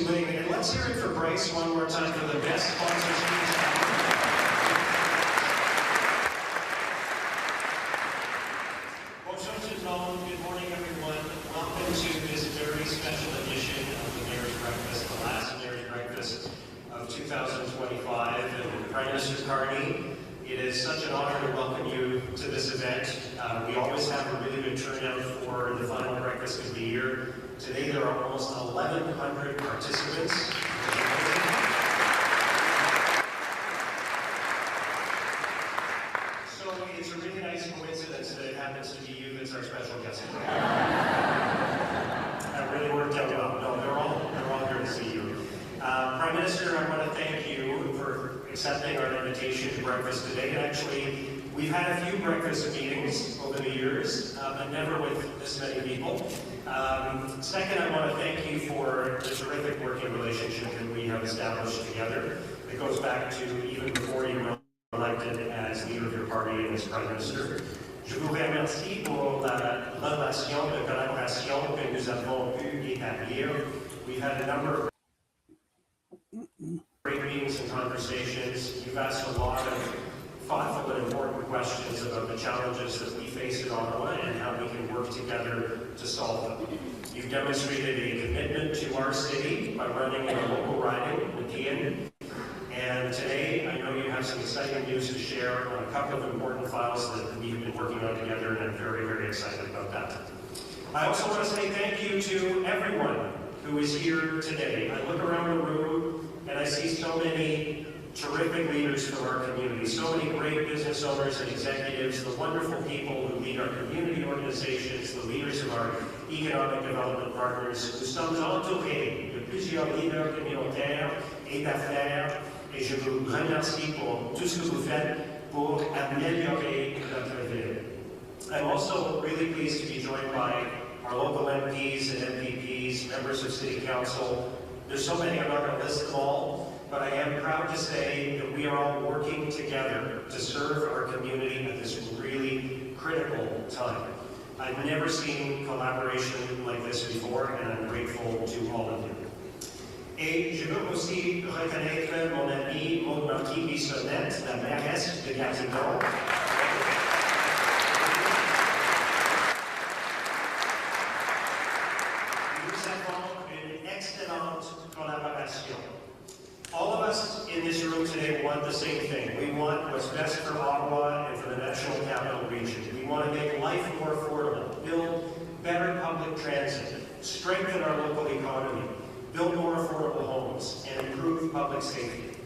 Ling. And let's hear it for Bryce one more time for the best sponsor speech. Good morning, everyone. Welcome to this very special edition of the Mayor's Breakfast, the last Mayor's Breakfast of 2025. And Prime Minister Carney, it is such an honor to welcome you to this event. We always have a really good turnout for the final breakfast of the year. Today there are almost 1,100 participants. So it's a really nice coincidence that it happens to be you that's our special guest today. That really worked out well. No, they're all here to see you. Prime Minister, I want to thank you for accepting our invitation to breakfast today. And actually, we've had a few breakfast meetings over the years, but never with this many people. Second, I want to thank you for the terrific working relationship that we have established together. It goes back to even before you were elected as leader of your party and as Prime Minister. Je vous remercie pour la relation de collaboration que nous avons pu établir. We've had a number of great meetings and conversations. You've asked a lot of thoughtful and important questions about the challenges that we face in Ottawa and how we can work together to solve them. You've demonstrated a commitment to our city by running in a local riding, McKeon. And today, I know you have some exciting news to share on a couple of important files that we've been working on together, and I'm very, very excited about that. I also want to say thank you to everyone who is here today. I look around the room and I see so many terrific leaders from our community, so many great business owners and executives, the wonderful people who lead our community organizations, the leaders of our economic development partners. Nous sommes entourés de plusieurs leaders communautaires et d'affaires, et je vous remercie pour tout ce que vous faites pour améliorer notre ville. I'm also really pleased to be joined by our local MPs and MPPs, members of City Council. There's so many, I'm not going to list them all, but I am proud to say that we are all working together to serve our community at this really critical time. I've never seen collaboration like this before, and I'm grateful to all of you. Et je veux aussi reconnaître mon ami Maud Marquis-Bissonnette, la mairesse de Gatineau. Nous avons une excellente collaboration. All of us in this room today want the same thing. We want what's best for Ottawa and for the National Capital Region. We want to make life more affordable, build better public transit, strengthen our local economy, build more affordable homes, and improve public safety.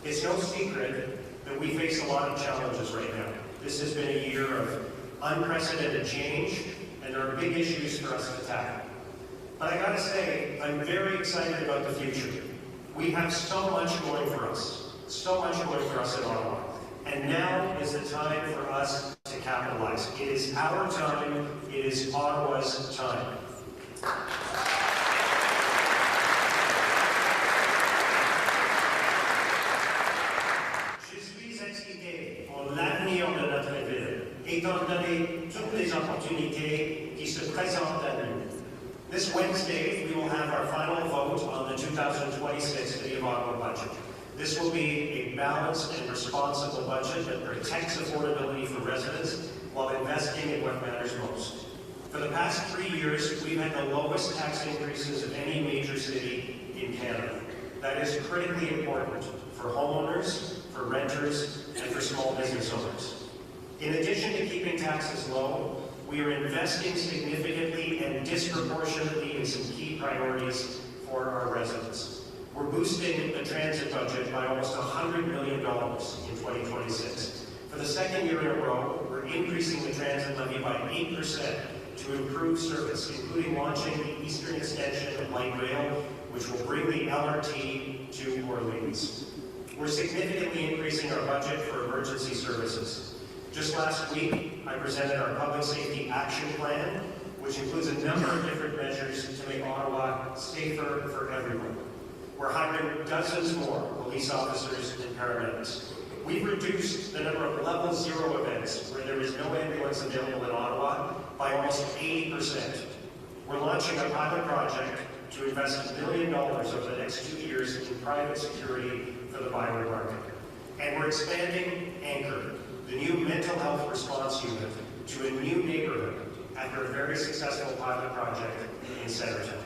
It's no secret that we face a lot of challenges right now. This has been a year of unprecedented change, and there are big issues for us to tackle. But I gotta say, I'm very excited about the future. We have so much going for us in Ottawa. And now is the time for us to capitalize. It is our time, it is Ottawa's time. Je suis excité pour l'avenir de notre ville, étant donné toutes les opportunités qui se présentent à nous. This Wednesday, we will have our final vote on the 2026 City of Ottawa budget. This will be a balanced and responsible budget that protects affordability for residents while investing in what matters most. For the past 3 years, we've had the lowest tax increases of any major city in Canada. That is critically important for homeowners, for renters, and for small business owners. In addition to keeping taxes low, we are investing significantly and disproportionately in some key priorities for our residents. We're boosting the transit budget by almost $100 million in 2026. For the second year in a row, we're increasing the transit levy by 8% to improve service, including launching the eastern extension of light rail, which will bring the LRT to Orleans. We're significantly increasing our budget for emergency services. Just last week, I presented our Public Safety Action Plan, which includes a number of different measures to make Ottawa safer for everyone. We're hiring dozens more police officers and paramedics. We've reduced the number of level 0 events where there is no ambulance available in Ottawa by almost 80%. We're launching a pilot project to invest $1 million over the next 2 years in private security for the buyer market. And we're expanding Anchor, the new mental health response unit, to a new neighborhood after a very successful pilot project in Centertown.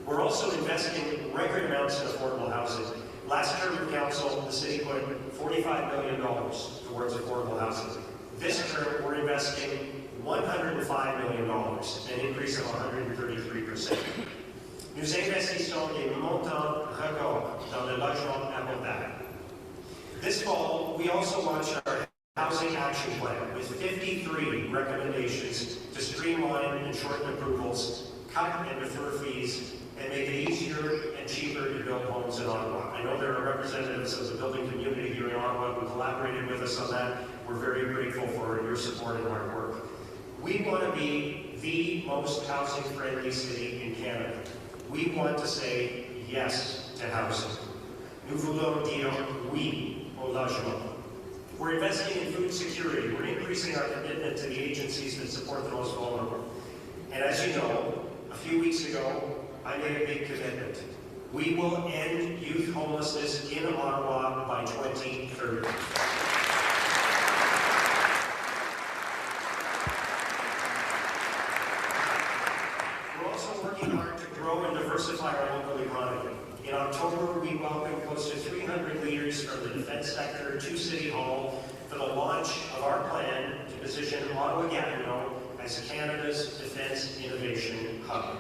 We're also investing record amounts in affordable housing. Last term of council, the city put $45 million towards affordable housing. This term, we're investing $105 million, an increase of 133%. Nous investissons des montants records dans le logement abordable. This fall, we also launched our Housing Action Plan with 53 recommendations to streamline and shorten approvals, cut and defer fees, and make it easier and cheaper to build homes in Ottawa. I know there are representatives of the building community here in Ottawa who collaborated with us on that. We're very grateful for your support and hard work. We want to be the most housing-friendly city in Canada. We want to say yes to housing. Nous voulons dire oui au logement. We're investing in food security. We're increasing our commitment to the agencies that support the most vulnerable. And as you know, a few weeks ago, I made a big commitment. We will end youth homelessness in Ottawa by 2030. We're also working hard to grow and diversify our local economy. In October, we welcomed close to 300 leaders from the defense sector to City Hall for the launch of our plan to position Ottawa-Gatineau as Canada's defense innovation hub.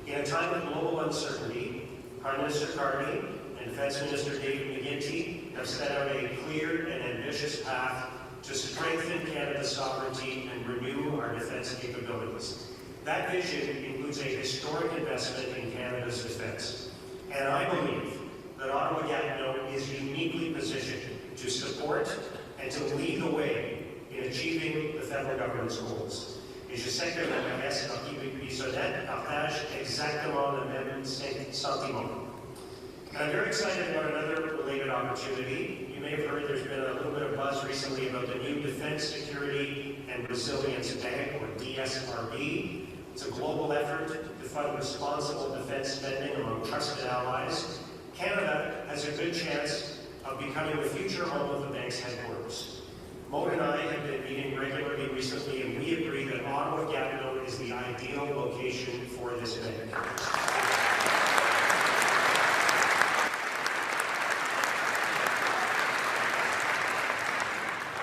In a time of global uncertainty, Prime Minister Carney and Defense Minister David McGuinty have set out a clear and ambitious path to strengthen Canada's sovereignty and renew our defense capabilities. That vision includes a historic investment in Canada's defense. And I believe that Ottawa-Gatineau is uniquely positioned to support and to lead the way in achieving the federal government's goals. Et je sais que la mairesse Marquis-Bissonnette partage exactement le même sentiment. And I'm very excited about another related opportunity. You may have heard there's been a little bit of buzz recently about the new Defense Security and Resilience Bank, or DSRB. It's a global effort to fund responsible defense spending among trusted allies. Canada has a good chance of becoming the future home of the bank's headquarters. Maud and I have been meeting regularly recently, and we agree that Ottawa-Gatineau is the ideal location for this bank.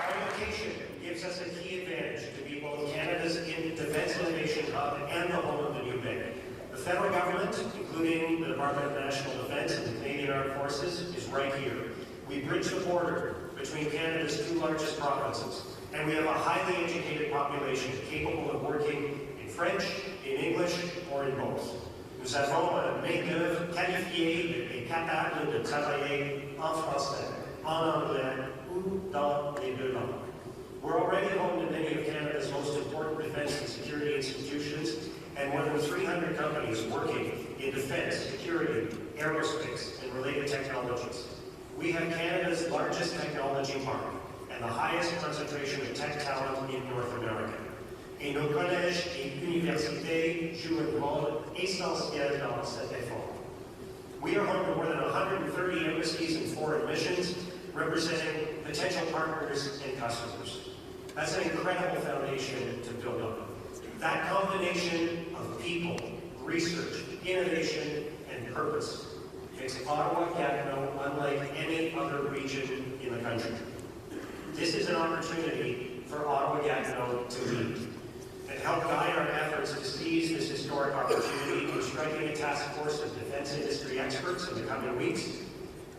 Our location gives us a key advantage to be both Canada's defense innovation hub and the home of the new bank. The federal government, including the Department of National Defence and the Canadian Armed Forces, is right here. We bridge the border between Canada's two largest provinces, and we have a highly educated population capable of working in French, in English, or in both. Nous avons une main-d'œuvre qualifiée et capable de travailler en français, en anglais, ou dans les deux langues. We're already home to many of Canada's most important defense and security institutions, and more than 300 companies working in defense, security, aerospace, and related technologies. We have Canada's largest technology park and the highest concentration of tech talent in North America. Et nos collèges et universités jouent un rôle essentiel dans cet effort. We are home to more than 130 embassies and foreign missions, representing potential partners and customers. That's an incredible foundation to build on. That combination of people, research, innovation, and purpose makes Ottawa-Gatineau unlike any other region in the country. This is an opportunity for Ottawa-Gatineau to lead and help guide our efforts to seize this historic opportunity. We're striking a task force of defense industry experts in the coming weeks.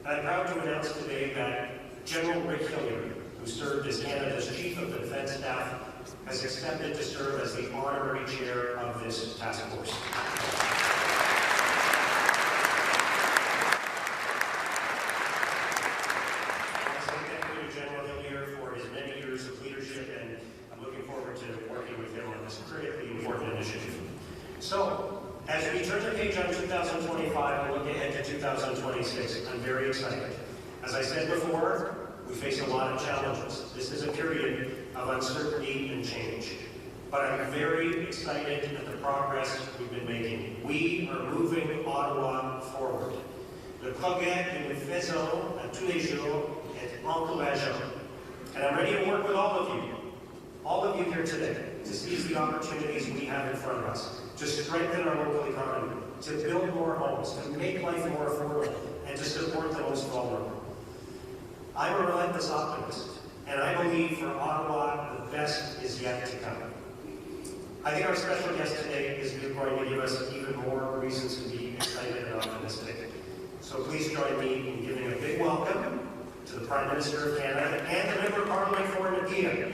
And I'm proud to announce today that General Rick Hilliard, who served as Canada's Chief of the Defense Staff, has accepted to serve as the honorary chair of this task force. So, as we turn the page on 2025 and look ahead to 2026, I'm very excited. As I said before, we face a lot of challenges. This is a period of uncertainty and change. But I'm very excited at the progress we've been making. We are moving Le progrès que nous faisons à tous les jours est encourageant. And I'm ready to work with all of you here today, to seize the opportunities we have in front of us, to strengthen our local economy, to build more homes, to make life more affordable, and to support the most vulnerable. I'm a relentless optimist, and I believe for Ottawa, the best is yet to come. I think our special guest today is going to give us even more reasons to be excited and optimistic. So please join me in giving a big welcome to the Prime Minister of Canada and the Member of Parliament for Nakia.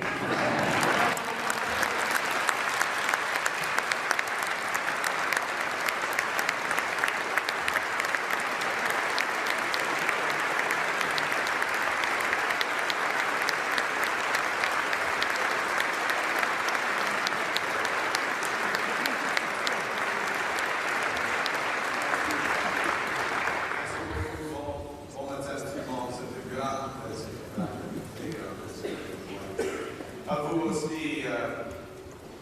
À vous aussi,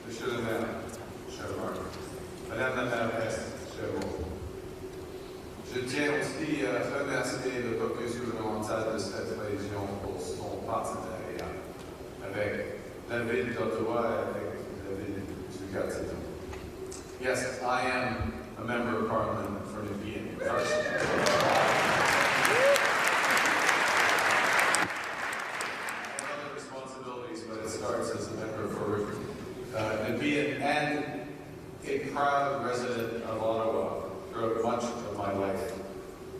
Monsieur le maire, cher Mark, Madame la mairesse, cher Maud. Je tiens aussi à remercier le caucus gouvernemental de cette région pour son partenariat avec la ville d'Ottawa et avec la ville du Gatineau. Yes, I am a member of Parliament for Nakia. But it starts as a member for Nakia and a proud resident of Ottawa throughout much of my life.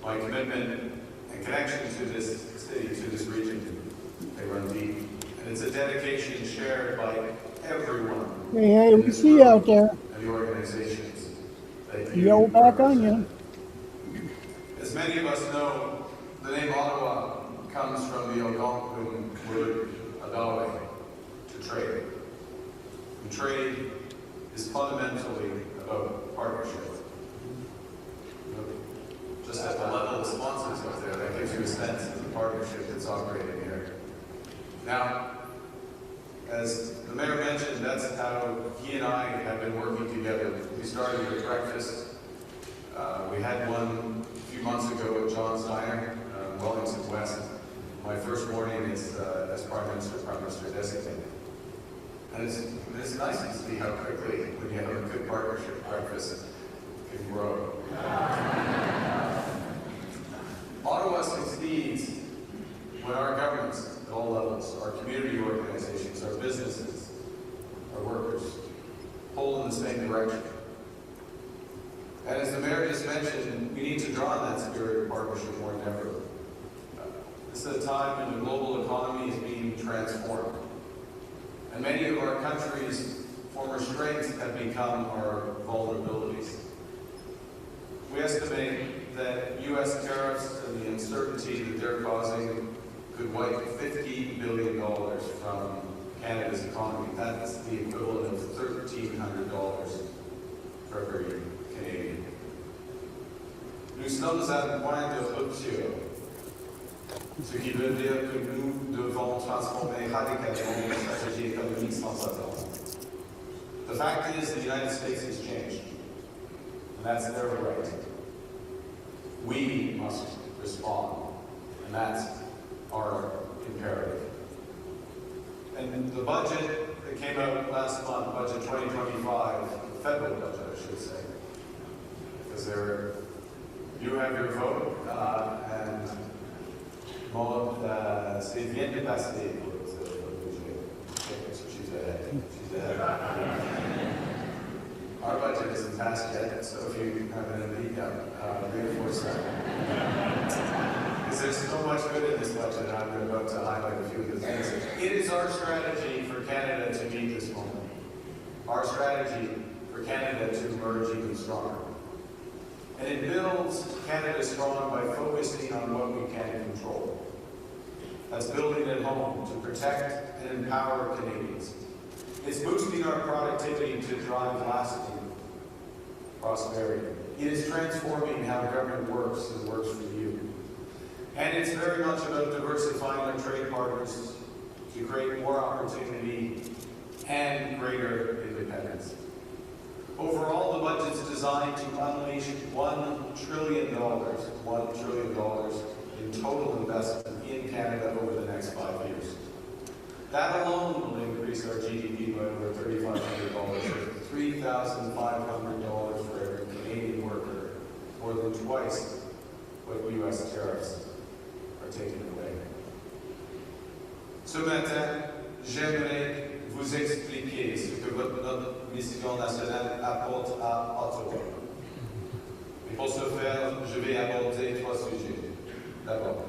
My commitment and connection to this city, to this region, they run deep. And it's a dedication shared by everyone. Hey, we see you out there. And the organizations that Yo, back on you. As many of us know, the name Ottawa comes from the Algonquin word Ottawa, to trade. And trade is fundamentally about partnership. Just at the level of sponsors up there, that gives you a sense of the partnership that's operating here. Now, as the mayor mentioned, that's how he and I have been working together. We started with breakfast. We had one a few months ago at John's Diner, Wellington West. My first morning as Prime Minister designate. And it's nice to see how quickly, when you have a good partnership breakfast, can grow. Ottawa succeeds when our governments at all levels, our community organizations, our businesses, our workers, pull in the same direction. And as the mayor just mentioned, we need to draw on that spirit of partnership more than ever. This is a time when the global economy is being transformed. And many of our country's former strengths have become our vulnerabilities. We estimate that U.S. tariffs and the uncertainty that they're causing could wipe $50 billion from Canada's economy. That's the equivalent of $1,300 for every Canadian. Nous sommes à un point de rupture. Ce qui veut dire que nous devons transformer radicalement notre stratégie économique sans attendre. The fact is the United States has changed, and that's their right. We must respond, and that's our imperative. And the budget that came out last month, Budget 2025, the federal budget, I should say, because you have your vote, and Maud, c'est bien de passer pour le budget. She's ahead. Our budget isn't passed yet, so if you have an opinion, reinforce that. Because there's so much good in this budget, and I'm about to highlight a few of the things. It is our strategy for Canada to meet this moment. Our strategy for Canada to emerge even stronger. And it builds Canada strong by focusing on what we can control. That's building at home to protect and empower Canadians. It's boosting our productivity to drive lasting prosperity. It is transforming how government works and works for you. And it's very much about diversifying our trade partners to create more opportunity and greater independence. Overall, the budget's designed to unleash $1 trillion in total investment in Canada over the next 5 years. That alone will increase our GDP by over $3,500, or $3,500 for every Canadian worker, more than twice what U.S. tariffs are taking away. Ce matin, j'aimerais vous expliquer ce que notre mission nationale apporte à Ottawa. Et pour ce faire, je vais aborder 3 sujets. D'abord,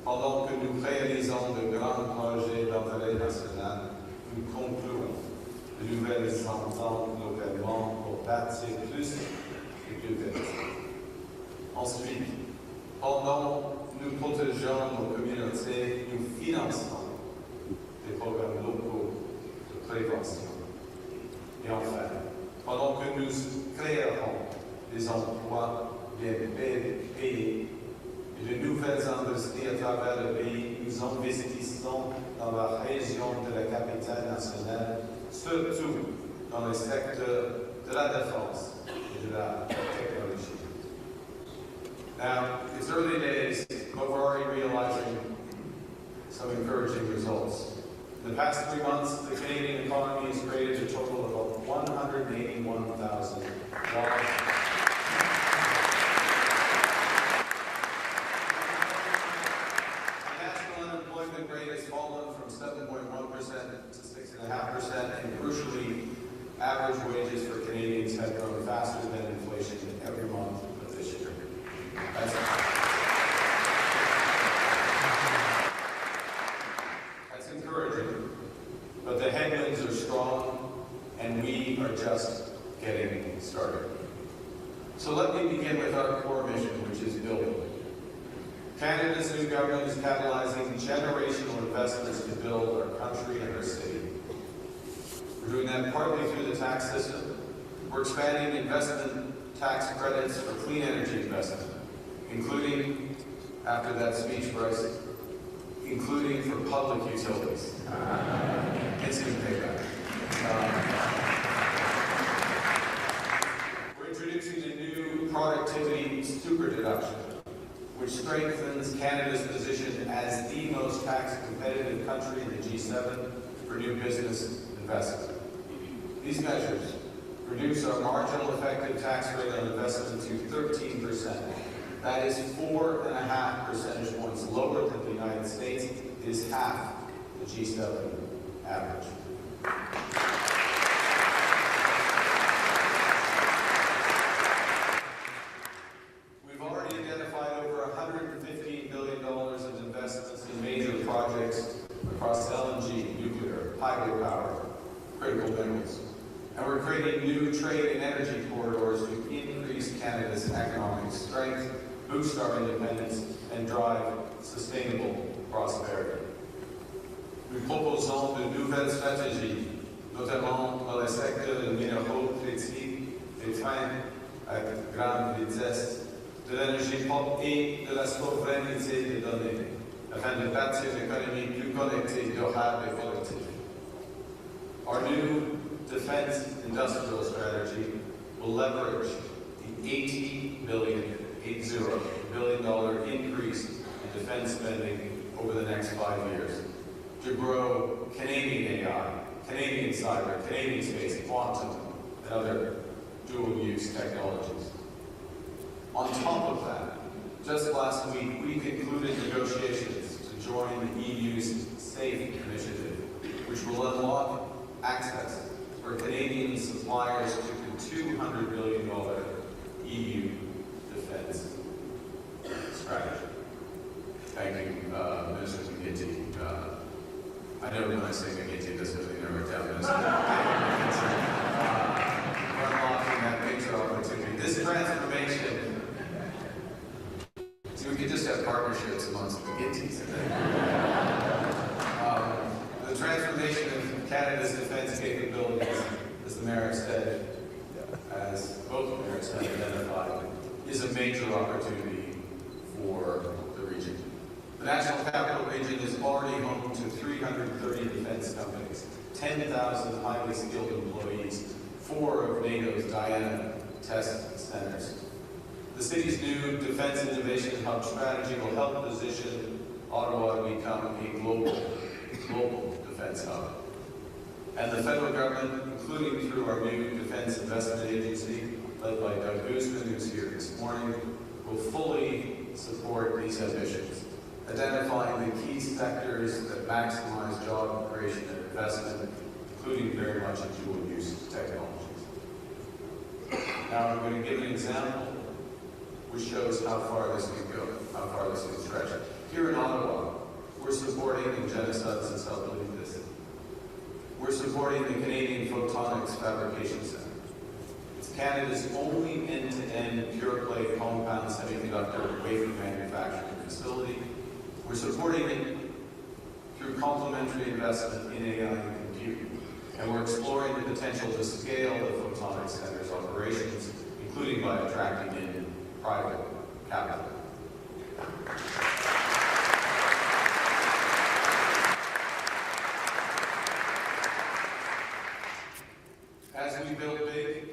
pendant que nous réalisons de grands projets d'intérêt national, nous concluons de nouvelles ententes localement pour bâtir plus et plus vite. Ensuite, pendant que nous protégeons nos communautés, nous finançons des programmes locaux de prévention. Et enfin, pendant que nous créerons des emplois bien payés et de nouvelles industries à travers le pays, nous investissons dans la région de la capitale nationale, surtout dans le secteur de la défense et de la technologie. Now, it's early days, but we're already realizing some encouraging results. In the past 3 months, the Canadian economy has created a total of 181,000 jobs. The national unemployment rate has fallen from 7.1% to 6.5%, and crucially, average wages for Canadians have grown faster than inflation every month of this year. That's encouraging, but the headwinds are strong, and we are just getting started. So let me begin with our core mission, which is building. Canada's new government is catalyzing generational investments to build our country and our city. We're doing that partly through the tax system. We're expanding investment tax credits for clean energy investment, including, after that speech, Bryce, including for public utilities. Instant payback. We're introducing a new productivity super deduction, which strengthens Canada's position as the most tax competitive country in the G7 for new business investment. These measures reduce our marginal effective tax rate on investment to 13%. That is 4.5 percentage points lower than the United States. It is half the G7 average. We've already identified over $115 billion of investments in major projects across LNG, nuclear, hydropower, critical minerals. And we're creating new trade and energy corridors to increase Canada's economic strength, boost our independence, and drive sustainable prosperity. Nous proposons de nouvelles stratégies, notamment dans le secteur des minéraux critiques, des trains à grande vitesse, de l'énergie propre et de la souveraineté des données, afin de bâtir une économie plus connectée, durable et collective. Our new defense industrial strategy will leverage the $80 billion increase in defense spending over the next 5 years to grow Canadian AI, Canadian cyber, Canadian space, quantum, and other dual-use technologies. On top of that, just last week, we concluded negotiations to join the EU's SAFE initiative, which will unlock access for Canadian suppliers to the $200 billion EU defense strategy. Thank you, Minister McGinty. I know when I say McGinty, it doesn't really narrow it down, Minister. Unlocking that major opportunity. This transformation, so we could just have partnerships amongst McGintys. The transformation of Canada's defense capabilities, as the Mayor said, as both mayors have identified, is a major opportunity for the region. The National Capital Region is already home to 330 defense companies, 10,000 highly skilled employees, 4 of NATO's Diana test centers. The city's new Defense Innovation Hub strategy will help position Ottawa to become a global defense hub. And the federal government, including through our new Defense Investment Agency, led by Doug Guzman, who's here this morning, will fully support these ambitions, identifying the key sectors that maximize job creation and investment, including very much in dual-use technologies. Now I'm going to give an example which shows how far this can go, how far this can stretch. Here in Ottawa, we're supporting, and Jenna Sutton helped lead this, we're supporting the Canadian Photonics Fabrication Centre. It's Canada's only end-to-end pure-play compound semiconductor wafer manufacturing facility. We're supporting it through complementary investment in AI and computing. And we're exploring the potential to scale the Photonics Centre's operations, including by attracting in private capital. As we build big,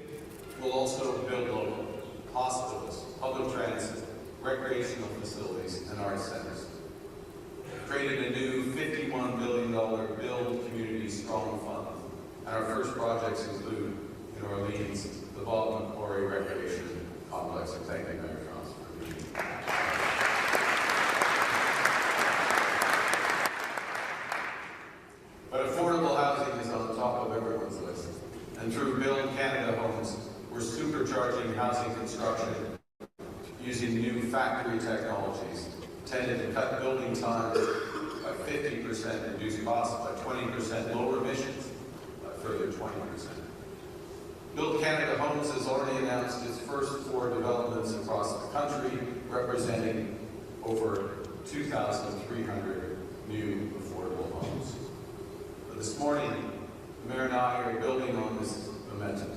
we'll also build local. Hospitals, public transit, recreational facilities, and arts centers. Created a new $51 billion Build Community Strong Fund. And our first projects include, in Orleans, the Bob McCrory Recreation Complex. And thank you, Mayor France, for being here. But affordable housing is on the top of everyone's list. And through Build Canada Homes, we're supercharging housing construction using new factory technologies, intended to cut building times by 50%, reduce costs by 20%, lower emissions by further 20%. Build Canada Homes has already announced its first 4 developments across the country, representing over 2,300 new affordable homes. But this morning, the Mayor and I are building on this momentum,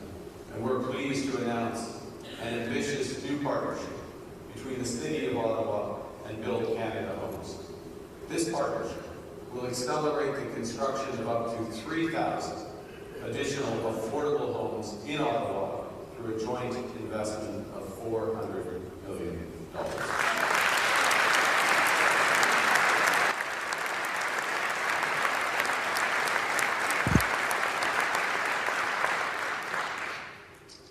and we're pleased to announce an ambitious new partnership between the City of Ottawa and Build Canada Homes. This partnership will accelerate the construction of up to 3,000 additional affordable homes in Ottawa through a joint investment of $400 million.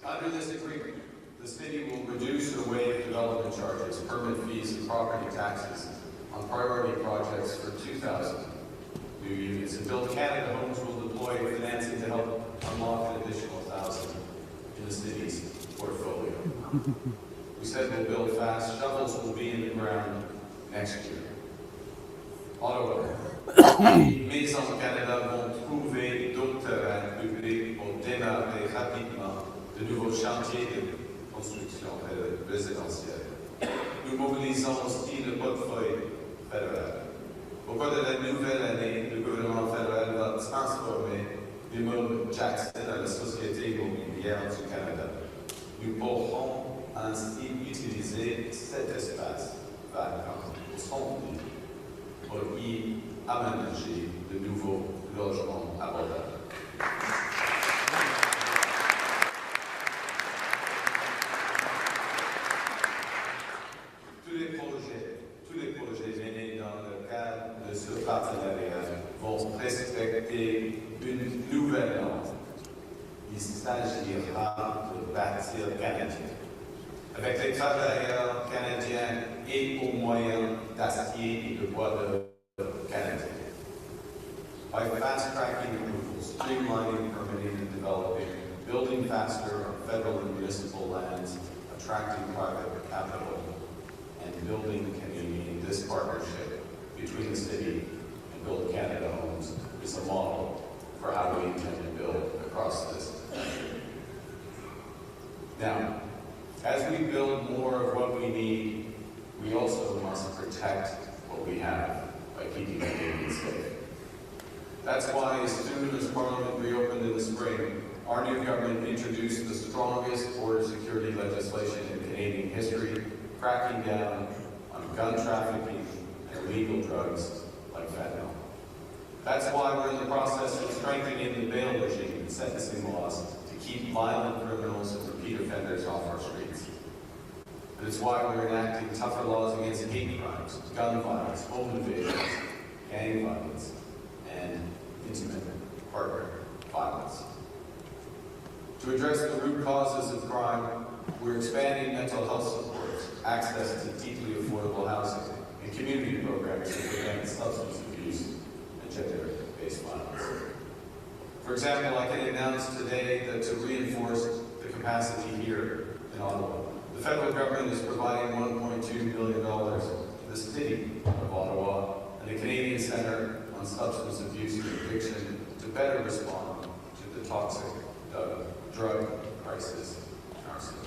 Under this agreement, the city will reduce or waive development charges, permit fees, and property taxes on priority projects for 2,000 new units. And Build Canada Homes will deploy financing to help unlock an additional 1,000 in the city's portfolio. We said we'll build fast. Shovels will be in the ground next year. Ottawa. Les Maisons Canada vont trouver d'autres terrains publics pour démarrer rapidement de nouveaux chantiers de construction résidentielle. Nous mobilisons aussi le portefeuille fédéral. Au cours de la nouvelle année, le gouvernement fédéral va transformer l'immeuble Jackson à la Société immobilière du Canada. Nous pourrons ainsi utiliser cet espace vacant au centre-ville pour y aménager de nouveaux logements abordables. Tous les projets menés dans le cadre de ce partenariat vont respecter une nouvelle norme. Il s'agira de bâtir canadien, avec les travailleurs canadiens et aux moyens d'acier et de bois de canadien. By fast-tracking approvals, streamlining permitting and developing, building faster on federal and municipal lands, attracting private capital, and building community, this partnership between the city and Build Canada Homes is a model for how we intend to build across this country. Now, as we build more of what we need, we also must protect what we have by keeping Canadians safe. That's why, as soon as Parliament reopened in the spring, our new government introduced the strongest border security legislation in Canadian history, cracking down on gun trafficking and illegal drugs like fentanyl. That's why we're in the process of strengthening the bail regime and sentencing laws to keep violent criminals and repeat offenders off our streets. And it's why we're enacting tougher laws against hate crimes, gun violence, home invasions, gang violence, and intimate partner violence. To address the root causes of crime, we're expanding mental health supports, access to deeply affordable housing, and community programs to prevent substance abuse and gender-based violence. For example, I can announce today that to reinforce the capacity here in Ottawa, the federal government is providing $1.2 million to the city of Ottawa and the Canadian Centre on Substance Abuse and Addiction to better respond to the toxic drug crisis in our city.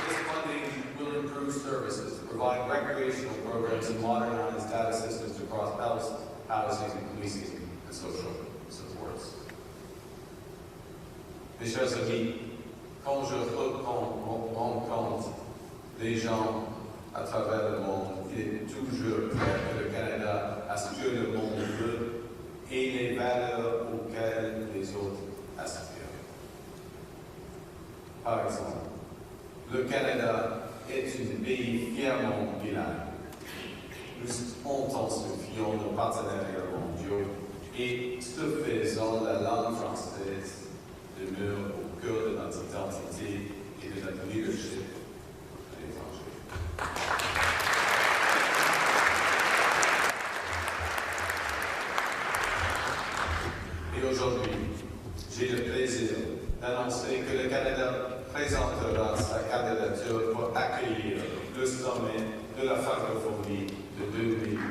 This funding will improve services, provide recreational programs, and modernize data systems across health, housing, policing, and social supports. Mes chers amis, quand je rencontre des gens à travers le monde, il est toujours clair que le Canada a ce que le monde veut et les valeurs auxquelles les autres aspirent. Par exemple, le Canada est un pays fièrement bilingue. Nous intensifions nos partenariats mondiaux et ce faisant, la langue française demeure au cœur de notre identité et de notre leadership à l'étranger. Et aujourd'hui, j'ai le plaisir d'annoncer que le Canada présentera sa candidature pour accueillir le sommet de la francophonie de 2022.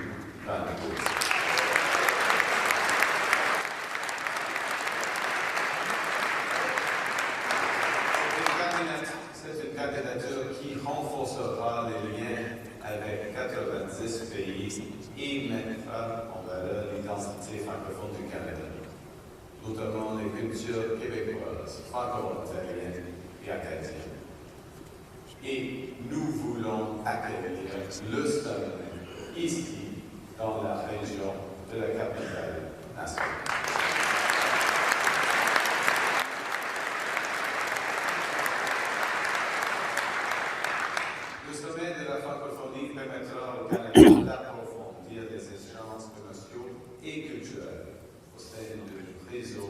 C'est une candidature qui renforcera les liens avec 90 pays et mettra en valeur l'identité francophone du Canada, notamment les cultures québécoises, franco-ontariennes et acadiennes. Et nous voulons accueillir le sommet ici, dans la région de la capitale nationale. Le sommet de la francophonie permettra au Canada d'approfondir les échanges commerciaux et culturels au sein du réseau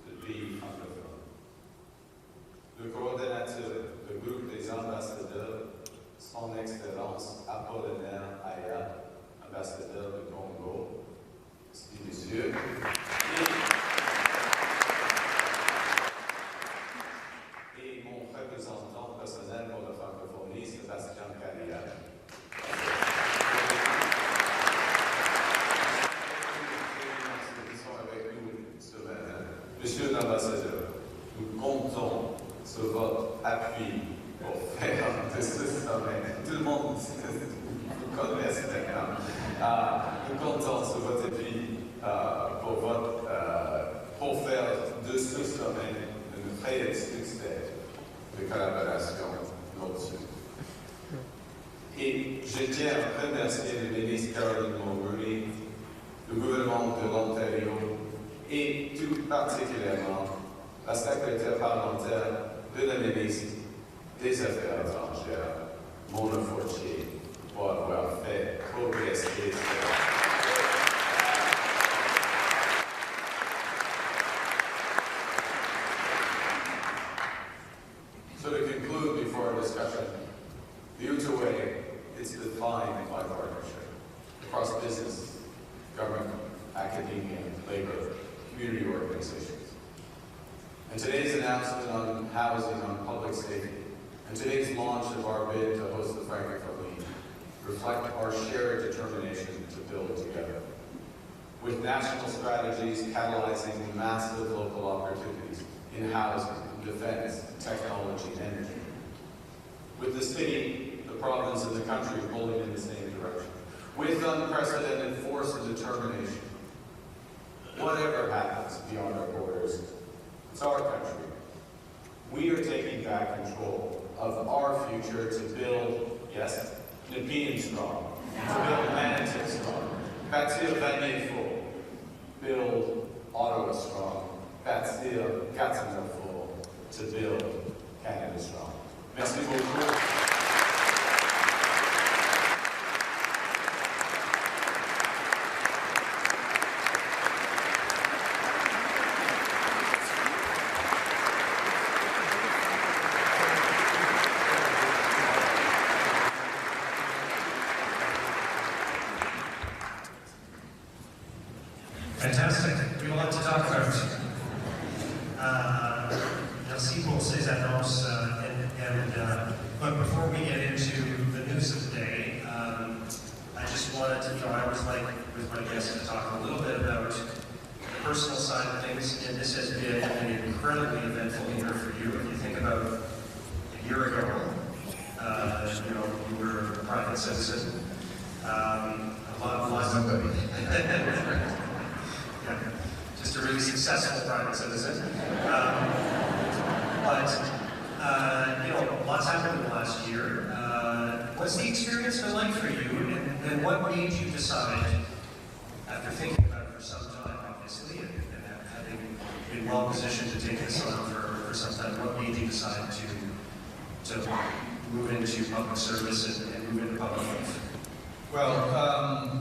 de pays francophones. Le coordonnateur du groupe des ambassadeurs, son Excellence Apollinaire Aya, ambassadeur du Congo, dit monsieur, et mon représentant personnel pour la francophonie, Sébastien Carrière. Monsieur l'ambassadeur, nous comptons sur votre appui pour faire de ce sommet. Tout le monde vous connaît, d'accord. Nous comptons sur votre appui pour faire de ce sommet un vrai succès de collaboration là-dessus. Et je tiens à remercier le ministre Caroline Mulroney, le gouvernement de l'Ontario et tout particulièrement la secrétaire parlementaire de la ministre des Affaires étrangères, Mona Fortier, pour avoir fait progresser ce So to conclude before our discussion, the Ottawa way is defined by partnership across business, government, academia, labor, community organizations. And today's announcement on housing, on public safety, and today's launch of our bid to host the Francophonie reflect our shared determination to build together. With national strategies catalyzing massive local opportunities in housing, defense, technology, and energy. With the city, the province, and the country pulling in the same direction. With unprecedented force and determination. Whatever happens beyond our borders, it's our country. We are taking back control of our future to build, yes, Nepean strong, to build Manitou strong, bâtir Vanier fort, build Ottawa strong, bâtir Gatineau fort, to build Canada strong. Merci beaucoup. Fantastic. We have a lot to talk about. Merci pour ces annonces. But before we get into the news of the day, I just wanted to, I always like with my guests to talk a little bit about the personal side of things. And this has been an incredibly eventful year for you. If you think about a year ago, you were a private citizen. A lot of yeah, just a really successful private citizen. Lots happened in the last year. What's the experience been like for you, and what made you decide, after thinking about it for some time, obviously, and having been well positioned to take this on for some time, what made you decide to move into public service and move into public life? Well,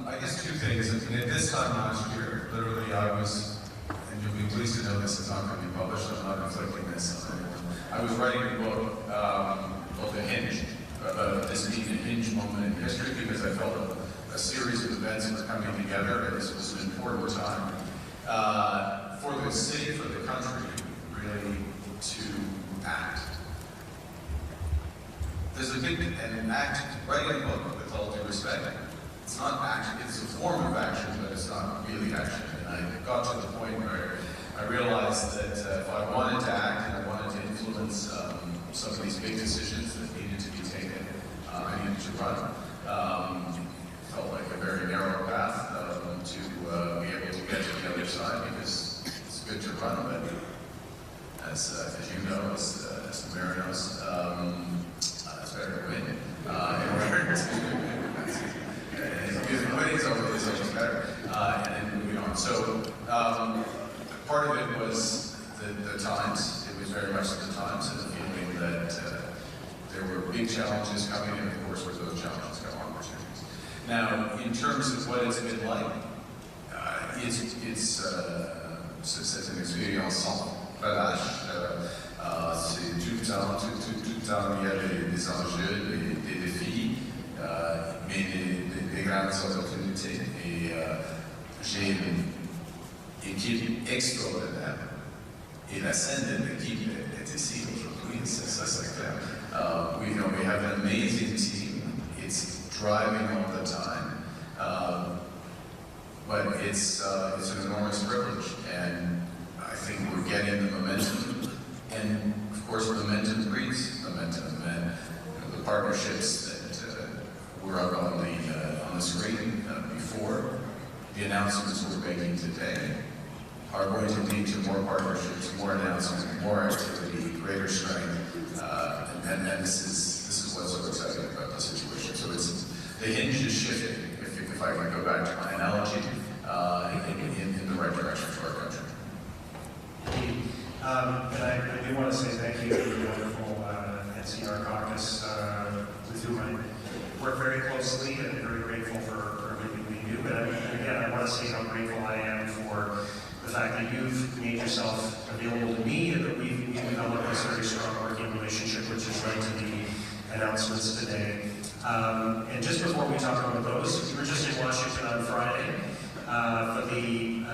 I guess two things. At this time last year, literally I was, and you'll be pleased to know this is not going to be published, I'm not inflicting this on anyone. I was writing a book called The Hinge, about this being a hinge moment in history, because I felt a series of events were coming together, and this was an important time for the city, for the country, really, to act. There's a big, and act, writing a book, with all due respect, it's not action, it's a form of action, but it's not really action. And I got to the point where I realized that if I wanted to act and I wanted to influence some of these big decisions that needed to be taken, I needed to run. Felt like a very narrow path to be able to get to the other side, because it's good to run, but as you know, as the mayor knows, it's better to win. Winning is always better. And then moving on. So part of it was the times. It was very much the times, and the feeling that there were big challenges coming, and of course with those challenges come opportunities. Now, in terms of what it's been like, c'est une expérience sans relâche. C'est tout le temps, il y a des enjeux, des défis, mais des grandes opportunités. Et j'ai une équipe extraordinaire. Et la scène de l'équipe est ici aujourd'hui, ça c'est clair. We have an amazing team. It's driving all the time. But it's an enormous privilege, and I think we're getting the momentum. And of course, momentum breeds momentum, and the partnerships that were up on the screen before, the announcements we're making today, are going to lead to more partnerships, more announcements, more activity, greater strength, and this is what's so exciting about the situation. So the hinge is shifting, if I can go back to my analogy, in the right direction for our country. And I do want to say thank you to the wonderful NCR caucus, with whom I work very closely, and very grateful for everything we do. But again, I want to say how grateful I am for the fact that you've made yourself available to me, and that we've developed this very strong working relationship, which has led to the announcements today. And just before we talk about those, we were just in Washington on Friday for the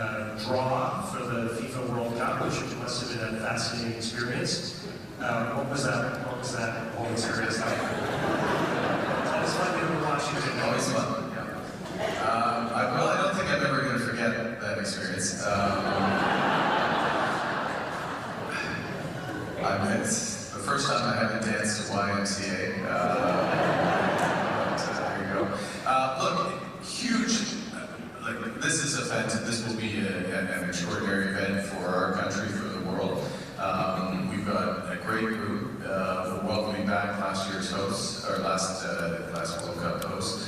draw for the FIFA World Cup, which must have been a fascinating experience. What was that whole experience like? That was fun being in Washington. Always fun, yeah. I don't think I'm ever going to forget that experience. It's the first time I haven't danced to YMCA. There you go. Look, huge. This is this will be an extraordinary event for our country, for the world. We've got a great group. We're welcoming back last year's hosts, or last World Cup hosts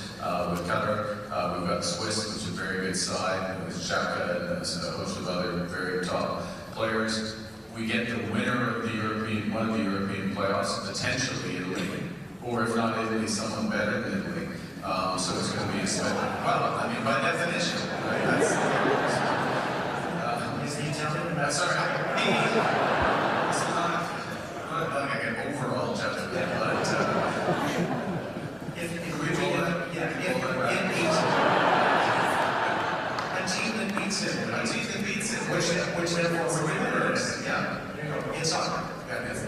with Qatar. We've got Swiss, which is very very good side with Xhaka and a host of other very top players. We get the winner of the one of the European playoffs, potentially Italy, or if not Italy, someone better than Italy. So it's going to be a spectacle. Well, I mean, by definition, right? Is the Italian? Sorry, it's not like an overall judgment, but If we we roll that. yeah, if it beats a team that beats it, which therefore we're winners. Yeah. It's soccer. Yeah, it's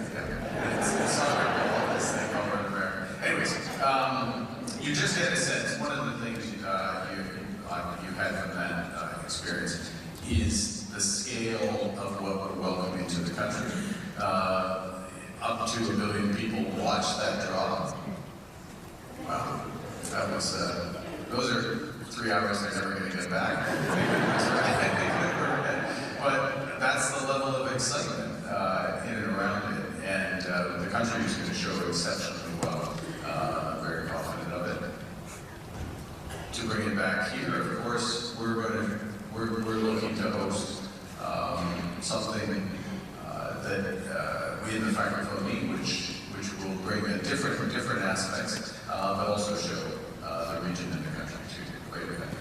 soccer. All this thing over in America. Anyways, you just get a sense. One of the things you had from that experience is the scale of what we're welcoming to the country. Up to 1 billion people watched that drop. Wow, that was. Those are 3 hours they're never going to get back. But that's the level of excitement in and around it, and the country is going to show exceptionally well. I'm very confident of it. To bring it back here, of course, we're looking to host something that we in the Francophone need, which will bring different aspects, but also show the region and the country to great effect.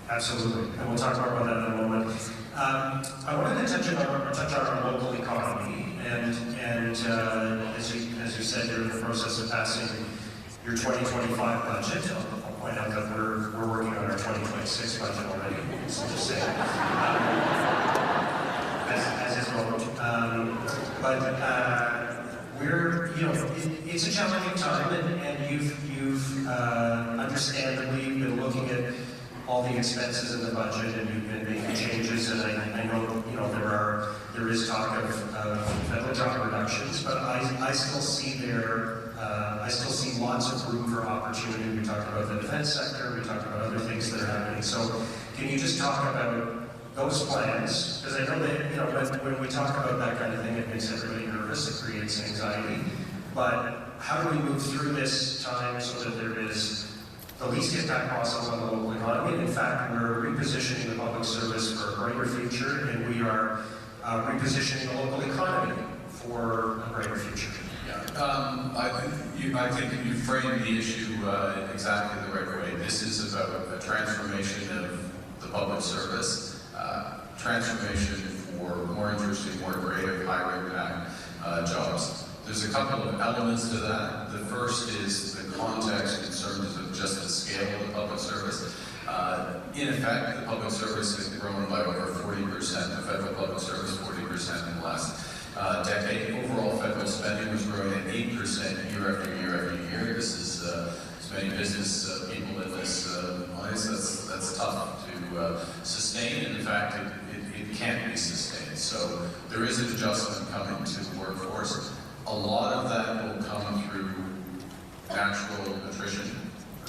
Absolutely, and we'll talk more about that in a moment. I wanted to touch on our local economy, and as you said, you're in the process of passing your 2025 budget. I'll point out that we're working on our 2026 budget already. So just saying, as is normal. But we're, it's a challenging time, and you've understandably been looking at all the expenses in the budget, and you've been making changes, and I know, there is talk of federal job reductions, but I still see lots of room for opportunity. We talked about the defense sector, we talked about other things that are happening. So can you just talk about those plans? Because I know that, when we talk about that kind of thing, it makes everybody nervous, it creates anxiety. But how do we move through this time so that there is the least impact possible on the local economy? And in fact, we're repositioning the public service for a brighter future, and we are repositioning the local economy for a brighter future. Yeah, I think you framed the issue exactly the right way. This is about a transformation of the public service, transformation for more interesting, more creative, higher impact jobs. There's a couple of elements to that. The first is the context in terms of just the scale of the public service. In effect, the public service has grown by over 40%, the federal public service 40% in the last decade. Overall federal spending was growing at 8% year after year after year. This is, as many business people in this place, that's tough to sustain, and in fact, it can't be sustained. So there is an adjustment coming to the workforce. A lot of that will come through natural attrition,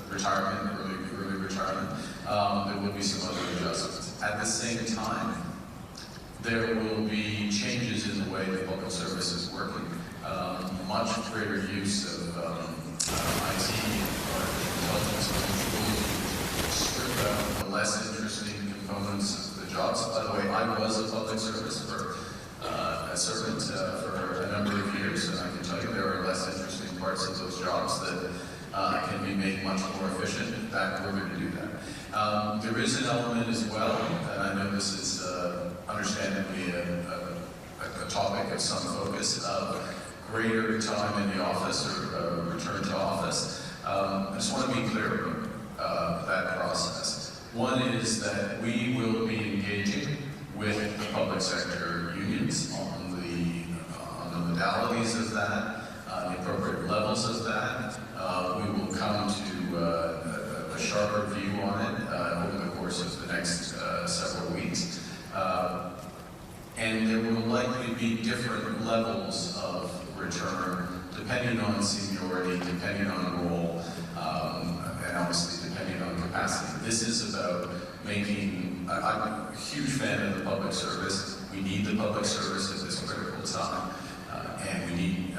retirement, early retirement. There will be some other adjustments. At the same time, there will be changes in the way the public service is working. Much greater use of IT and artificial intelligence to strip out the less interesting components of the jobs. By the way, I was a public service servant for a number of years, and I can tell you there are less interesting parts of those jobs that can be made much more efficient. In fact, we're going to do that. There is an element as well, and I know this is understandably a topic of some focus, of greater time in the office or return to office. I just want to be clear about that process. One is that we will be engaging with the public sector unions on the modalities of that, the appropriate levels of that. We will come to a sharper view on it over the course of the next several weeks. And there will likely be different levels of return depending on seniority, depending on role, and obviously depending on capacity. This is about making, I'm a huge fan of the public service. We need the public service at this critical time. And we need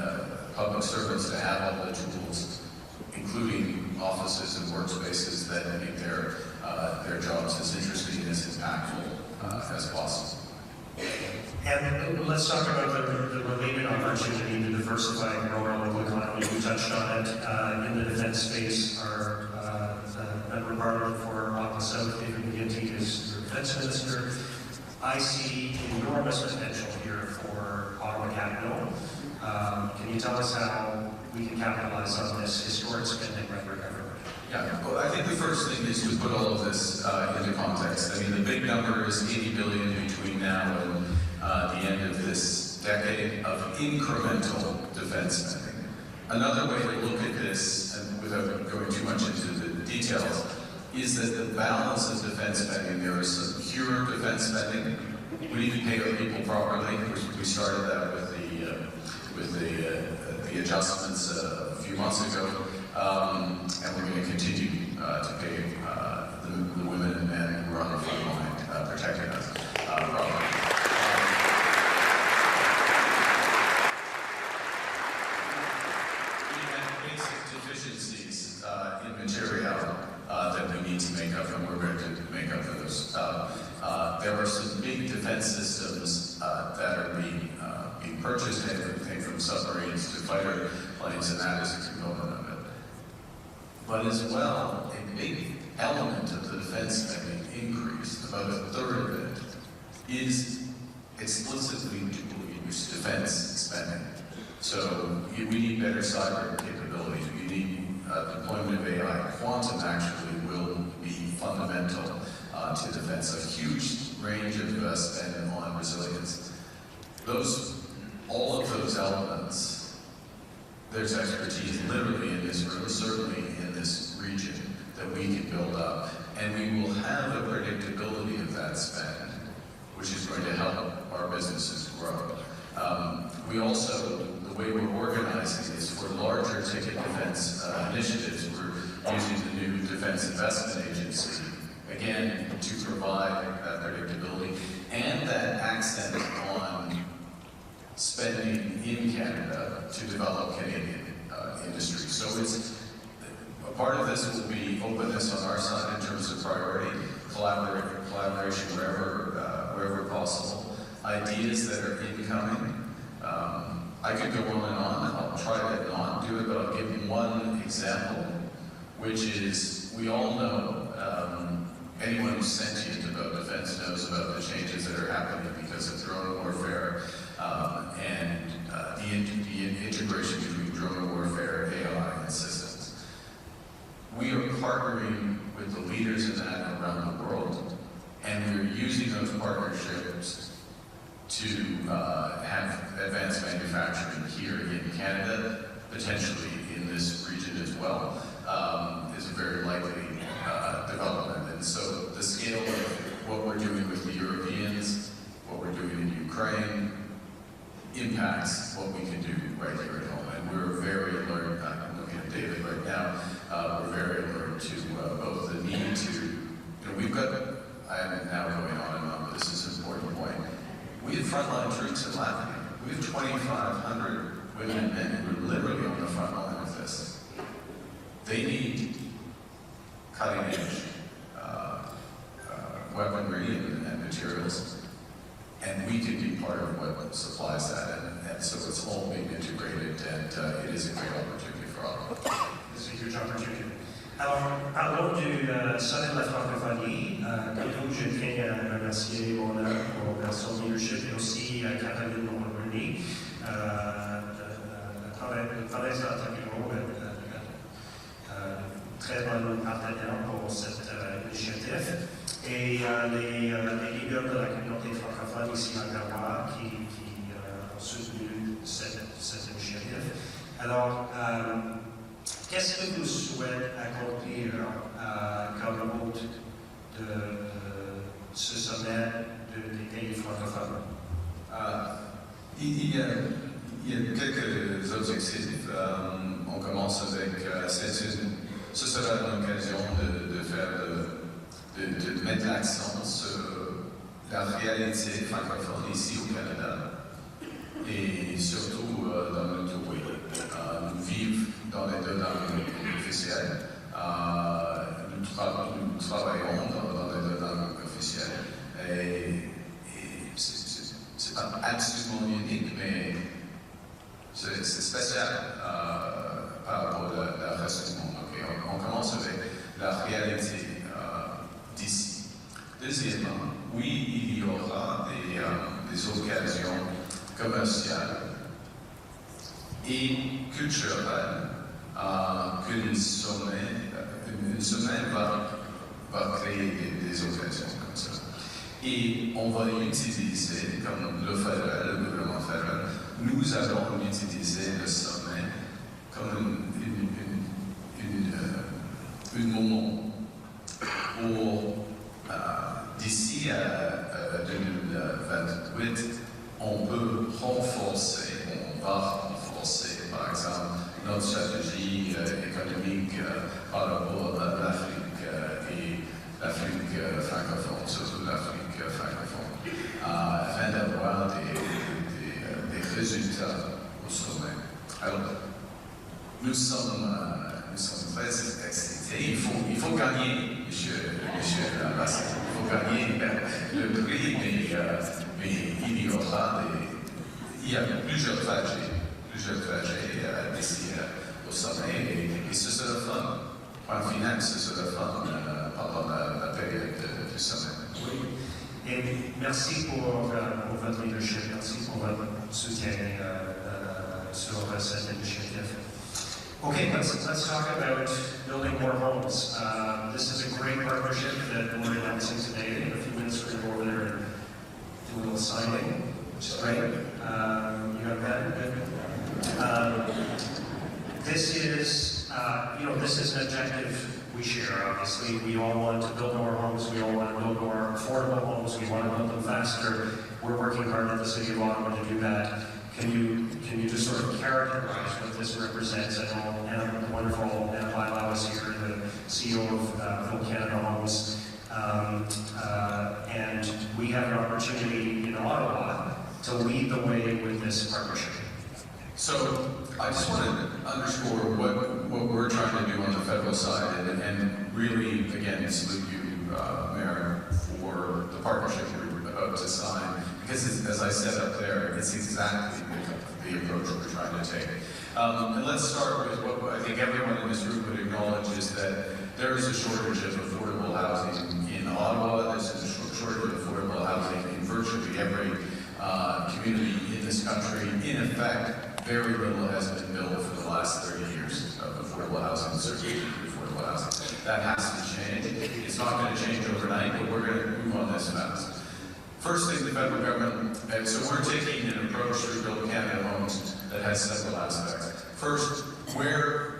public servants to have all the tools, including offices and workspaces that make their their jobs as interesting and as impactful as possible. And let's talk about the related opportunity to diversify and grow our local economy. We touched on it in the defense space. Our member parliament for Ottawa South, David McGinty, is the defense minister. I see enormous potential here for Ottawa Capital. Can you tell us how we can capitalize on this historic spending by our government? Yeah, well, I think the first thing is to put all of this into context. I mean, the big number is $80 billion between now and the end of this decade of incremental defense spending. Another way to look at this, and without going too much into the details, is that the balance of defense spending, there is some pure defense spending. We need to pay our people properly. We started that with the adjustments a few months ago, and we're going to continue to pay the women and men who are on the front line protecting us properly. We have basic deficiencies in material that we need to make up, and we're going to make up for those. There are some big defense systems that are being purchased, everything from submarines to fighter planes, and that is a component of it. But as well, a big element of the defense spending increase, about a third of it, is explicitly dual-use defense spending. So we need better cyber capabilities. We need deployment of AI. Quantum actually will be fundamental to defense. A huge range of spend on resilience. All of those elements, there's expertise literally in this room, certainly in this region, that we can build up. And we will have a predictability of that spend, which is going to help our businesses grow. We also, the way we're organizing is for larger ticket defense initiatives, we're using the new Defense Investment Agency, again, to provide that predictability and that accent on spending in Canada to develop Canadian industry. So it's a part of this will be openness on our side in terms of priority, collaboration wherever possible, ideas that are incoming. I could go on and on. I'll try to not do it, but I'll give one example, which is we all know. Anyone who's sentient about defense knows about the changes that are happening because of drone warfare and the integration between drone warfare, AI, and systems. We are partnering with the leaders in that around the world, and we're using those partnerships to have advanced manufacturing here in Canada, potentially in this region as well, is a very likely development. And so the scale of what we're doing with the Europeans, what we're doing in Ukraine, impacts what we can do right here at home. And we're very alert, I'm looking at David right now, we're very alert to both the need to, we've got, I am now going on and on, but this is an important point. We have frontline troops in Latvia. We have 2,500 women and men who are literally on the front line of this. They need cutting-edge weaponry and materials, and we can be part of what supplies that, and so it's all being integrated, and it is a great opportunity for Ottawa. C'est a huge opportunity. Alors, parlons du sommet de la francophonie. Comme je tiens à remercier mon œuvre pour son leadership et aussi Caroline Mulroney, le travail d'Antonio, très bon partenaire pour cette initiative. Et les leaders de la communauté francophone ici à Ottawa qui ont soutenu cette initiative. Alors, qu'est-ce que vous souhaitez accomplir comme hôte de ce sommet des pays francophones? Il y a quelques objectifs. On commence avec ce sera l'occasion de faire de mettre l'accent sur la réalité francophone ici au Canada et surtout dans notre pays. Nous vivons dans les deux langues officielles. Nous travaillons dans les domaines officiels. Et c'est pas absolument unique, mais c'est spécial par rapport au reste du monde. Okay, on commence avec la réalité d'ici. Deuxièmement, oui, il y aura des occasions commerciales et culturelles qu'une semaine va créer des occasions comme ça. Et on va l'utiliser, comme le gouvernement fédéral, nous allons utiliser le sommet comme un moment pour, d'ici à 2028, on peut renforcer, on va renforcer, par exemple, notre stratégie économique par rapport à l'Afrique et l'Afrique francophone, surtout l'Afrique francophone, afin d'avoir des résultats au sommet. Alors, nous sommes très excités. Il faut gagner, monsieur l'ambassadeur. Il faut gagner le prix, mais il y a plusieurs trajets d'ici au sommet, et ce sera fun. Point final, ce sera fun pendant la période du sommet. Oui. Et merci pour votre leadership, merci pour votre soutien sur cette initiative. Okay, let's talk about building more homes. This is a great partnership that we're announcing today. In a few minutes, we're going to go over there and do a little signing, which is great. You got that? Good. This is, this is an objective we share. Obviously, we all want to build more homes. We all want to build more affordable homes. We want to build them faster. We're working hard at the City of Ottawa to do that. Can you just sort of characterize what this represents? I know Anna, the wonderful Anna Bilao is here, the CEO of Full Canada Homes, and we have an opportunity in Ottawa to lead the way with this partnership. So I just want to underscore what we're trying to do on the federal side, and really, again, salute you, Mayor, for the partnership we're about to sign. Because as I said up there, it's exactly the approach we're trying to take. And let's start with what I think everyone in this room would acknowledge is that there is a shortage of affordable housing in Ottawa. There's a shortage of affordable housing in virtually every community in this country. In effect, very little has been built for the last 30 years of affordable housing, certainly affordable housing. That has to change. It's not going to change overnight, but we're going to move on this fast. First thing, the federal government, so we're taking an approach through Build Canada Homes that has several aspects. First, where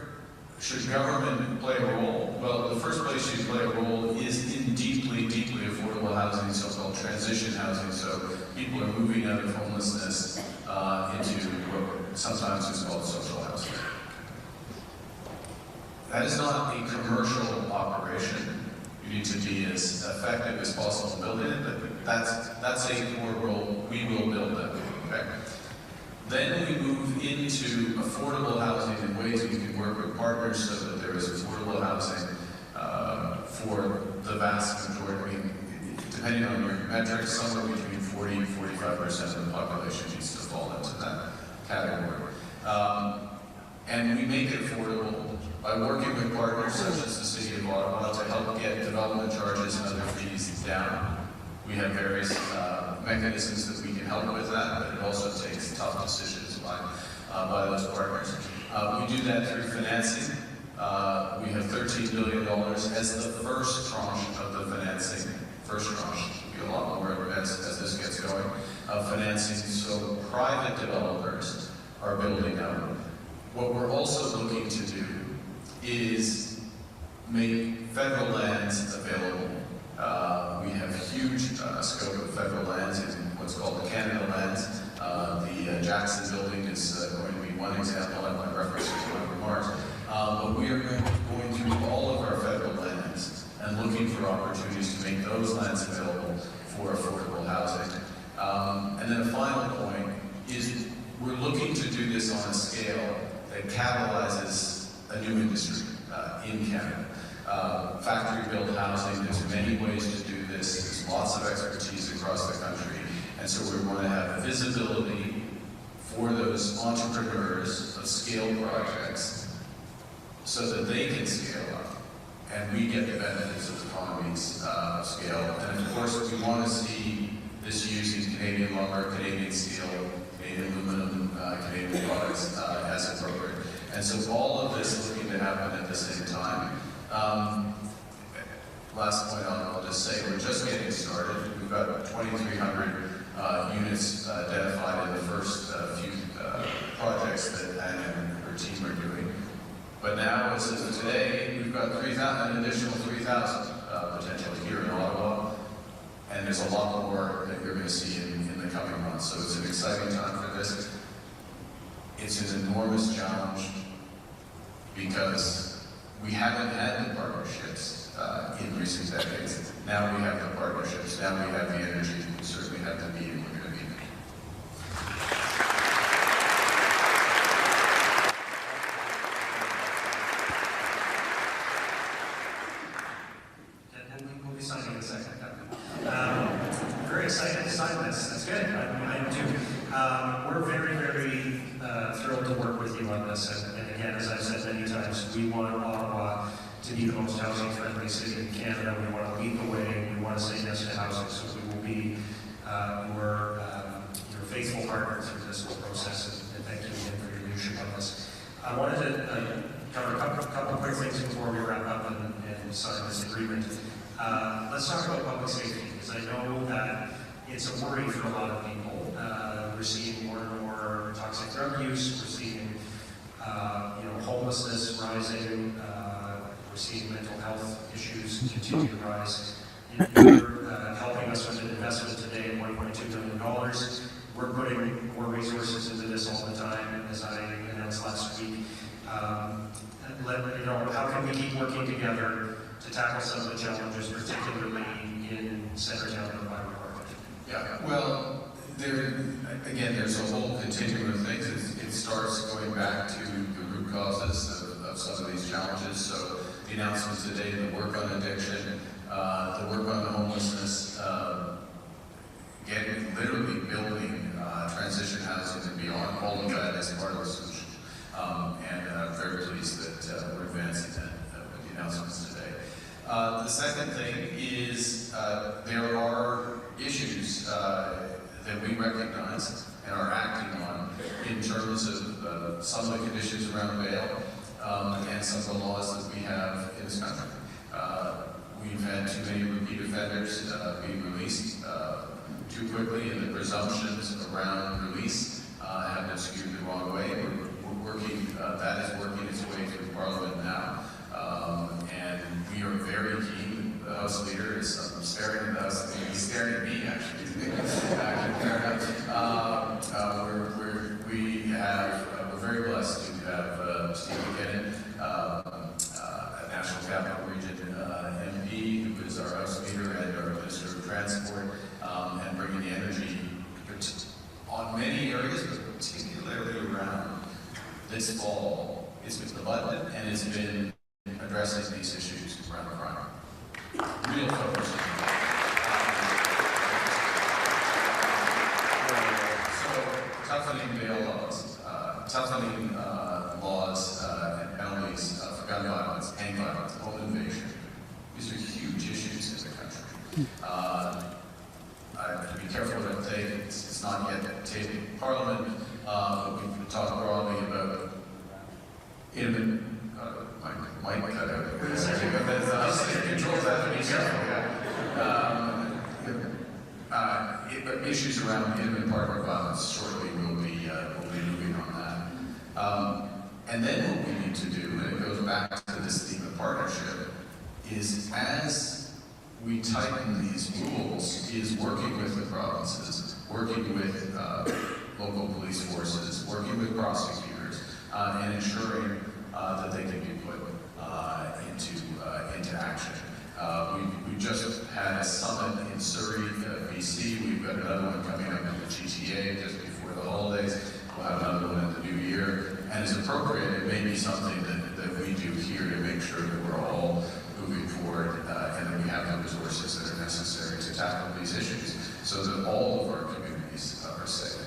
should government play a role? Well, the first place you play a role is in deeply affordable housing, so-called transition housing. So people are moving out of homelessness into what sometimes is called social housing. That is not a commercial operation. You need to be as effective as possible building it, but that's a core role. We will build that. Okay? Then we move into affordable housing in ways we can work with partners so that there is affordable housing for the vast majority. I mean, depending on your metrics, somewhere between 40 and 45% of the population needs to fall into that category. And we make it affordable by working with partners such as the City of Ottawa to help get development charges and other fees down. We have various mechanisms that we can help with that, but it also takes tough decisions by those partners. We do that through financing. We have $13 billion as the first tranche of the financing. First tranche, will be a lot more as this gets going, of financing. So private developers are building out. What we're also looking to do is make federal lands available. We have huge scope of federal lands in what's called the Canada lands. The Jackson building is going to be one example. I might reference it in my remarks. But we are going through all of our federal lands and looking for opportunities to make those lands available for affordable housing. And then a final point is we're looking to do this on a scale that catalyzes a new industry in Canada. factory-built housing. There's many ways to do this. There's lots of expertise across the country. And so we want to have visibility for those entrepreneurs of scale projects so that they can scale up. And we get the benefits of economies of scale. And of course, we want to see this using Canadian lumber, Canadian steel, Canadian aluminum, Canadian products as appropriate. And so all of this looking to happen at the same time. Last point I'll just say, we're just getting started. We've got 2,300 units identified in the first few projects that Anna and her team are doing. But now, as of today, we've got an additional 3,000 potentially here in Ottawa. And there's a lot more that you're going to see in the coming months. So it's an exciting time for this. It's an enormous challenge because we haven't had the partnerships in recent decades. Now we have the partnerships. Now we have the energy. We certainly have the need, and we're going to need it. And we'll be signing in a second. Very excited to sign this. That's good. I am too. We're very, very thrilled to work with you on this. And again, as I've said many times, we want Ottawa to be the most housing-friendly city in Canada. We want to lead the way. We want to say yes to housing. So we will be your faithful partner through this whole process. And thank you again for your leadership on this. I wanted to cover a couple of quick things before we wrap up and sign this agreement. Let's talk about public safety, because I know that it's a worry for a lot of people. We're seeing more and more toxic drug use. We're seeing homelessness rising. We're seeing mental health issues continue to rise. You're helping us with an investment today of $1.2 million. We're putting more resources into this all the time, as I announced last week. How can we keep working together to tackle some of the challenges, particularly in Centertown and Byron Park? Yeah, well, there's a whole continuum of things. It starts going back to the root causes of some of these challenges. So the announcements today, the work on addiction, the work on the homelessness, literally building transition housing and beyond, all of that is part of the solution. And I'm very pleased that we're advancing that with the announcements today. The second thing is there are issues that we recognize and are acting on in terms of some of the conditions around bail and some of the laws that we have in this country. We've had too many repeat offenders being released too quickly, and the presumptions around release have been skewed the wrong way. We're working, that is working its way through Parliament now. And we are very keen. The House Leader is staring at the House Leader. He's staring at me, actually. We're very blessed to have Steve McKinnon, a National Capital Region MP, who is our House Leader and our Minister of Transport, and bringing the energy on many areas, but particularly around this fall. It's been abundant, and it's been addressing these issues around crime. Real focus. So, toughening bail laws, toughening laws and penalties for gun violence, gang violence, home invasion. These are huge issues in the country. I have to be careful what I say. It's not yet tabled in Parliament, but we can talk broadly about intimate. Might cut out. Controls that to be careful. But issues around intimate partner violence shortly will be moving on that. And then what we need to do, and it goes back to this theme of partnership, is as we tighten these rules, is working with the provinces, working with local police forces, working with prosecutors, and ensuring that they can be put into action. We just had a summit in Surrey, BC. We've got another one coming up in the GTA just before the holidays. We'll have another one in the new year. And as appropriate, it may be something that we do here to make sure that we're all moving forward, and that we have the resources that are necessary to tackle these issues so that all of our communities are safe.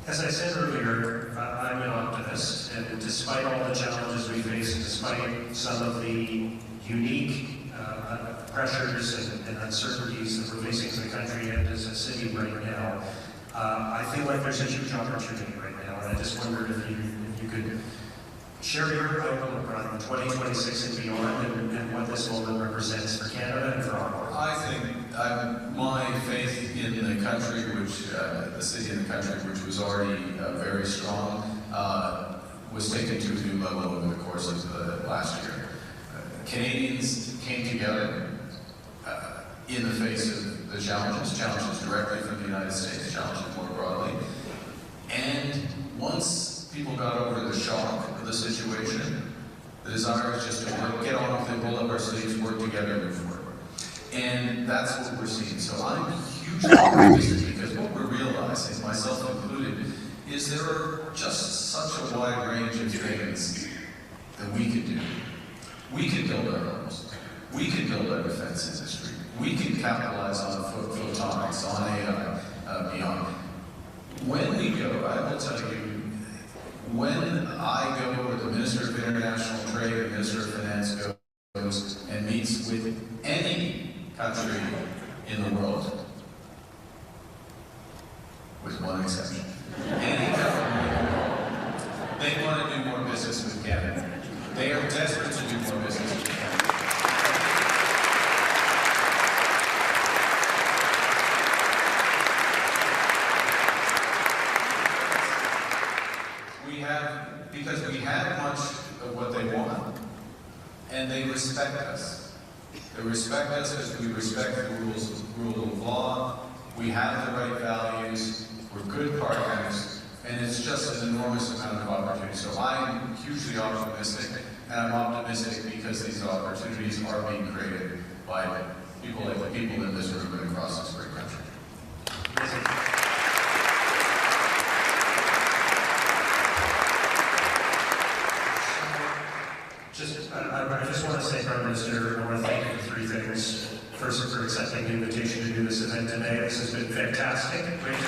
As I said earlier, I'm an optimist, and despite all the challenges we face, and despite some of the unique pressures and uncertainties that we're facing as a country and as a city right now, I feel like there's a huge opportunity right now, and I just wondered if you could share your outlook on 2026 and beyond, and what this moment represents for Canada and for Ottawa. I think my faith in the country, the city and the country, which was already very strong, was taken to a new level over the course of the last year. Canadians came together in the face of the challenges directly from the United States, challenges more broadly. And once people got over the shock of the situation, the desire is just to get on with it, roll up our sleeves, work together, and move forward. And that's what we're seeing. So I'm hugely optimistic because what we're realizing, myself included, is there are just such a wide range of things that we could do. We could build our homes. We could build our defense industry. We could capitalize on photonics, on AI, beyond. When we go, I will tell you, when I go, or the Minister of International Trade or Minister of Finance goes and meets with any country in the world, with one exception, any government in the world, they want to do more business with Canada. They are desperate to do more business with Canada. Because we have much of what they want, and they respect us. They respect us because we respect the rule of law, we have the right values, we're good partners, and it's just an enormous amount of opportunity. So I'm hugely optimistic, and I'm optimistic because these opportunities are being created by people like the people in this room and across this great country. I just want to say, Prime Minister, I want to thank you for three things. First, for accepting the invitation to do this event today. This has been fantastic. Great to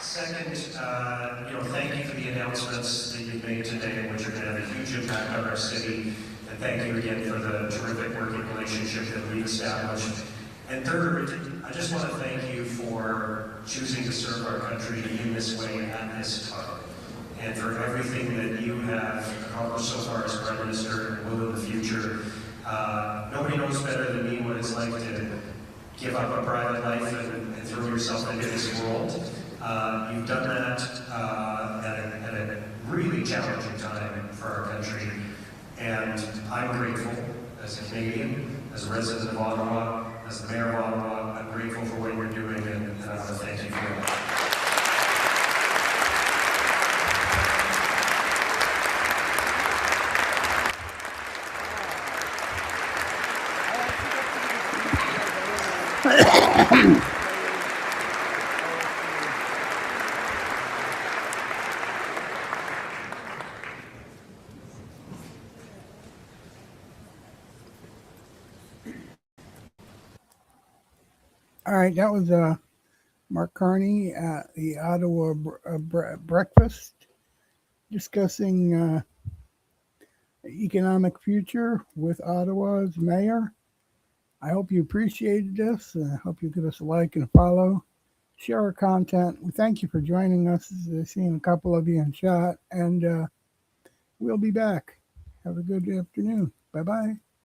Second, thank you for the announcements that you've made today, which are going to have a huge impact on our city. And thank you again for the terrific working relationship that we've established. And third, I just want to thank you for choosing to serve our country in this way at this time, and for everything that you have accomplished so far as Prime Minister and will in the future. Nobody knows better than me what it's like to give up a private life and throw yourself into this world. You've done that at a really challenging time for our country, and I'm grateful as a Canadian, as a resident of Ottawa, as the Mayor of Ottawa. I'm grateful for what you're doing, and I want to thank you for that. All right, that was Mark Carney at the Ottawa Breakfast discussing economic future with Ottawa's mayor. I hope you appreciated this. I hope you give us a like and a follow. Share our content. We thank you for joining us. I've seen a couple of you in chat, and we'll be back. Have a good afternoon. Bye-bye.